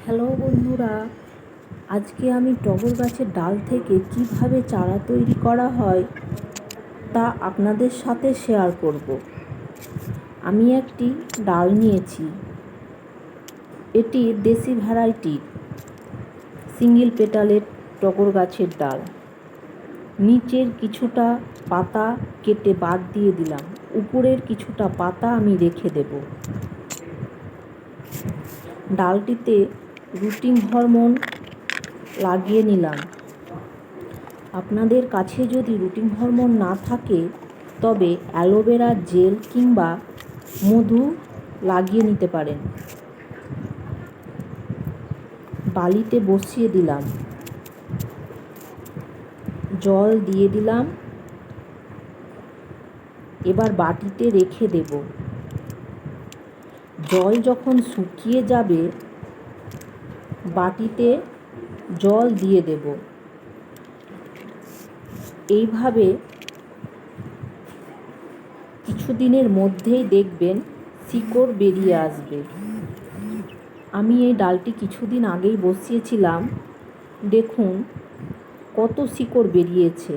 Hello বন্ধুরা, আজকে আমি টগর গাছের ডাল থেকে কিভাবে চারা তৈরি করা হয় তা আপনাদের সাথে শেয়ার করব। আমি একটি ডাল নিয়েছি। এটি দেশি ভ্যারাইটির সিঙ্গেল পেটালের টগর গাছের ডাল। নিচের কিছুটা পাতা কেটে বাদ দিয়ে দিলাম, উপরের কিছুটা পাতা আমি রেখে দেব। ডালটিতে রুটিং হরমোন লাগিয়ে নিলাম। আপনাদের কাছে যদি রুটিং হরমোন না থাকে তবে অ্যালোভেরা জেল কিংবা মধু লাগিয়ে নিতে পারেন। বালিতে বসিয়ে দিলাম, জল দিয়ে দিলাম। এবার বাটিতে রেখে দেব। জল যখন শুকিয়ে যাবে বাটিতে জল দিয়ে দেব। এইভাবে কিছুদিনের মধ্যেই দেখবেন শিকড় বেরিয়ে আসবে। আমি এই ডালটি কিছুদিন আগেই বসিয়েছিলাম, দেখুন কত শিকড় বেরিয়েছে।